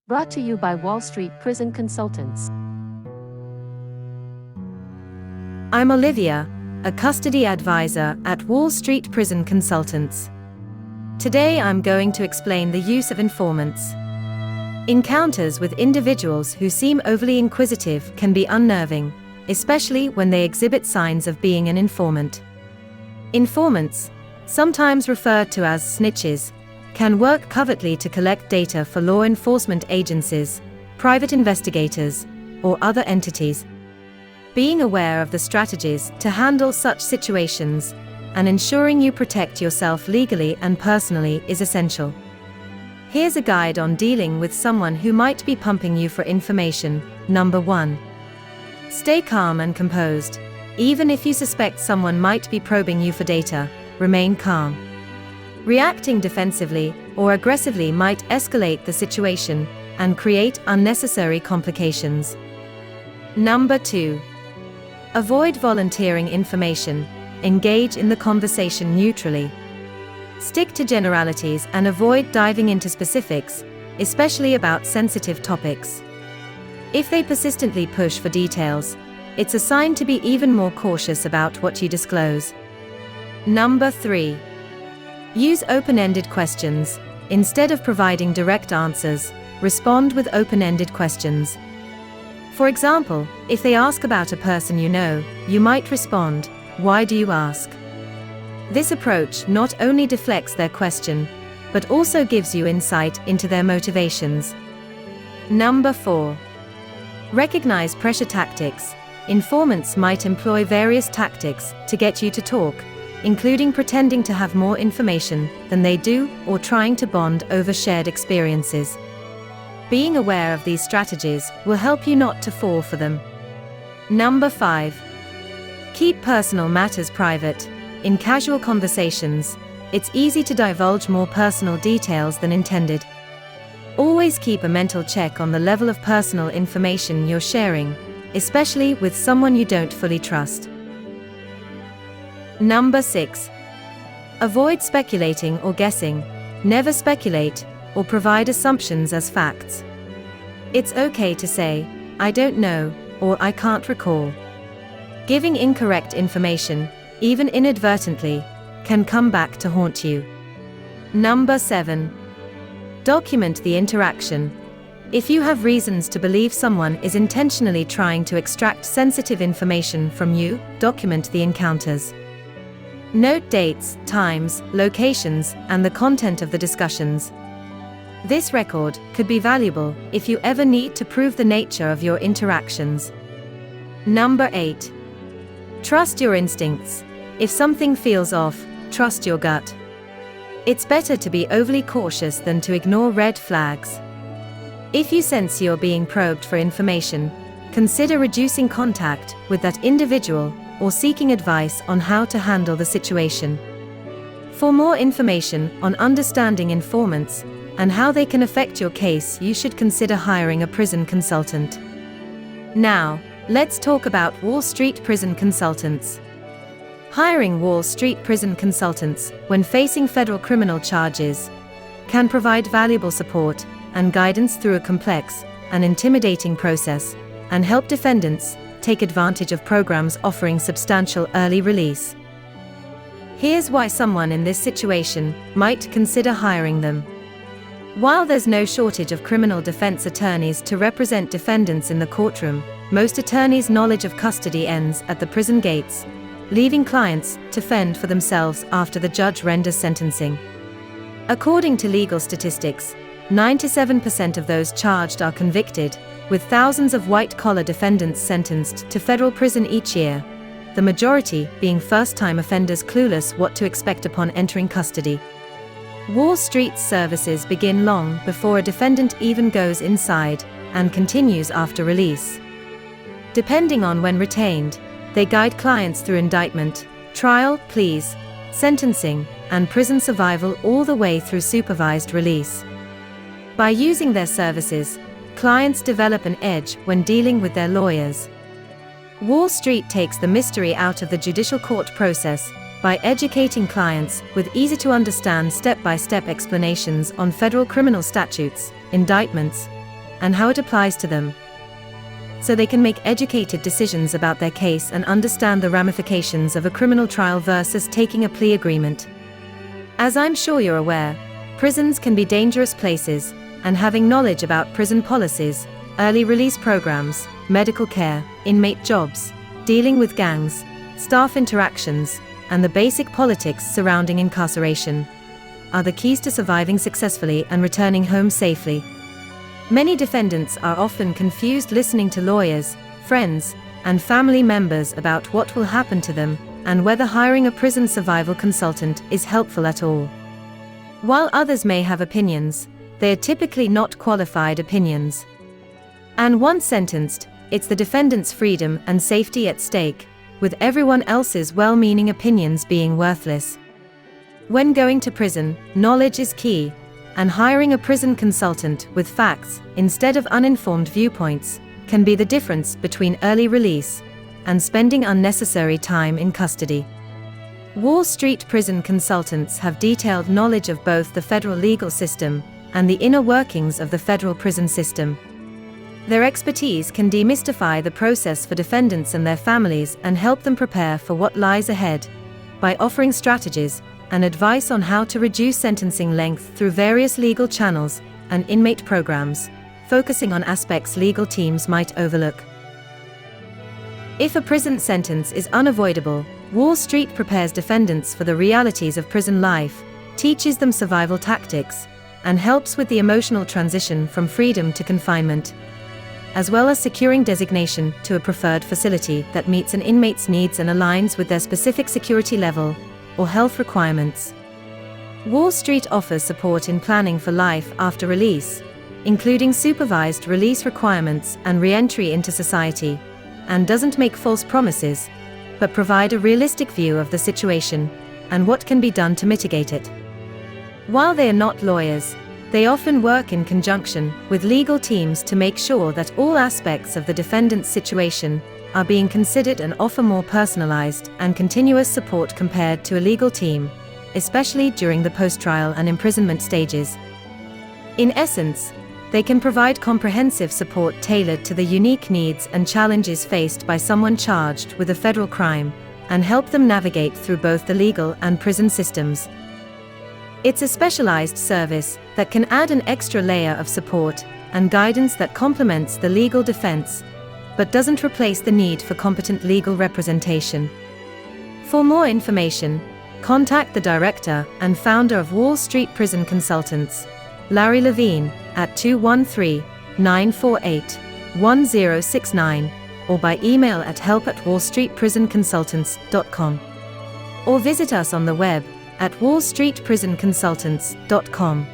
Brought to you by Wall Street Prison Consultants. I'm Olivia, a custody advisor at Wall Street Prison Consultants. Today I'm going to explain the use of informants. Encounters with individuals who seem overly inquisitive can be unnerving, especially when they exhibit signs of being an informant. Informants, sometimes referred to as snitches, can work covertly to collect data for law enforcement agencies, private investigators, or other entities. Being aware of the strategies to handle such situations and ensuring you protect yourself legally and personally is essential. Here's a guide on dealing with someone who might be pumping you for information. Number 1. Stay calm and composed. Even if you suspect someone might be probing you for data, remain calm. Reacting defensively or aggressively might escalate the situation and create unnecessary complications. Number 2. Avoid volunteering information. Engage in the conversation neutrally. Stick to generalities and avoid diving into specifics, especially about sensitive topics. If they persistently push for details, it's a sign to be even more cautious about what you disclose. Number 3. Use open-ended questions. Instead of providing direct answers, respond with open-ended questions. For example, if they ask about a person you know, you might respond, "Why do you ask?" This approach not only deflects their question, but also gives you insight into their motivations. Number 4. Recognize pressure tactics. Informants might employ various tactics to get you to talk, including pretending to have more information than they do or trying to bond over shared experiences. Being aware of these strategies will help you not to fall for them. Number 5. Keep personal matters private. In casual conversations, it's easy to divulge more personal details than intended. Always keep a mental check on the level of personal information you're sharing, especially with someone you don't fully trust. Number 6. Avoid speculating or guessing. Never speculate or provide assumptions as facts. It's okay to say, "I don't know," or "I can't recall." Giving incorrect information, even inadvertently, can come back to haunt you. Number 7. Document the interaction. If you have reasons to believe someone is intentionally trying to extract sensitive information from you, document the encounters. Note dates, times, locations, and the content of the discussions. This record could be valuable if you ever need to prove the nature of your interactions. Number 8. Trust your instincts. If something feels off, trust your gut. It's better to be overly cautious than to ignore red flags. If you sense you're being probed for information, consider reducing contact with that individual or seeking advice on how to handle the situation. For more information on understanding informants and how they can affect your case, you should consider hiring a prison consultant. Now, let's talk about Wall Street Prison Consultants. Hiring Wall Street Prison Consultants when facing federal criminal charges can provide valuable support and guidance through a complex and intimidating process, and help defendants take advantage of programs offering substantial early release. Here's why someone in this situation might consider hiring them. While there's no shortage of criminal defense attorneys to represent defendants in the courtroom, most attorneys' knowledge of custody ends at the prison gates, leaving clients to fend for themselves after the judge renders sentencing. According to legal statistics, 97% of those charged are convicted, with thousands of white-collar defendants sentenced to federal prison each year, the majority being first-time offenders clueless what to expect upon entering custody. Wall Street's services begin long before a defendant even goes inside, and continues after release. Depending on when retained, they guide clients through indictment, trial, pleas, sentencing, and prison survival all the way through supervised release. By using their services, clients develop an edge when dealing with their lawyers. Wall Street takes the mystery out of the judicial court process by educating clients with easy-to-understand step-by-step explanations on federal criminal statutes, indictments, and how it applies to them, so they can make educated decisions about their case and understand the ramifications of a criminal trial versus taking a plea agreement. As I'm sure you're aware, prisons can be dangerous places, and having knowledge about prison policies, early release programs, medical care, inmate jobs, dealing with gangs, staff interactions, and the basic politics surrounding incarceration are the keys to surviving successfully and returning home safely. Many defendants are often confused listening to lawyers, friends, and family members about what will happen to them, and whether hiring a prison survival consultant is helpful at all. While others may have opinions, they are typically not qualified opinions. And once sentenced, it's the defendant's freedom and safety at stake, with everyone else's well-meaning opinions being worthless. When going to prison, knowledge is key, and hiring a prison consultant with facts instead of uninformed viewpoints can be the difference between early release and spending unnecessary time in custody. Wall Street Prison Consultants have detailed knowledge of both the federal legal system and the inner workings of the federal prison system. Their expertise can demystify the process for defendants and their families and help them prepare for what lies ahead by offering strategies and advice on how to reduce sentencing length through various legal channels and inmate programs, focusing on aspects legal teams might overlook. If a prison sentence is unavoidable, Wall Street prepares defendants for the realities of prison life, teaches them survival tactics, and helps with the emotional transition from freedom to confinement, as well as securing designation to a preferred facility that meets an inmate's needs and aligns with their specific security level or health requirements. Wall Street offers support in planning for life after release, including supervised release requirements and re-entry into society, and doesn't make false promises, but provide a realistic view of the situation and what can be done to mitigate it. While they are not lawyers, they often work in conjunction with legal teams to make sure that all aspects of the defendant's situation are being considered and offer more personalized and continuous support compared to a legal team, especially during the post-trial and imprisonment stages. In essence, they can provide comprehensive support tailored to the unique needs and challenges faced by someone charged with a federal crime, and help them navigate through both the legal and prison systems. It's a specialized service that can add an extra layer of support and guidance that complements the legal defense, but doesn't replace the need for competent legal representation. For more information, contact the director and founder of Wall Street Prison Consultants, Larry Levine, at 213-948-1069, or by email at help@wallstreetprisonconsultants.com. Or visit us on the web at wallstreetprisonconsultants.com.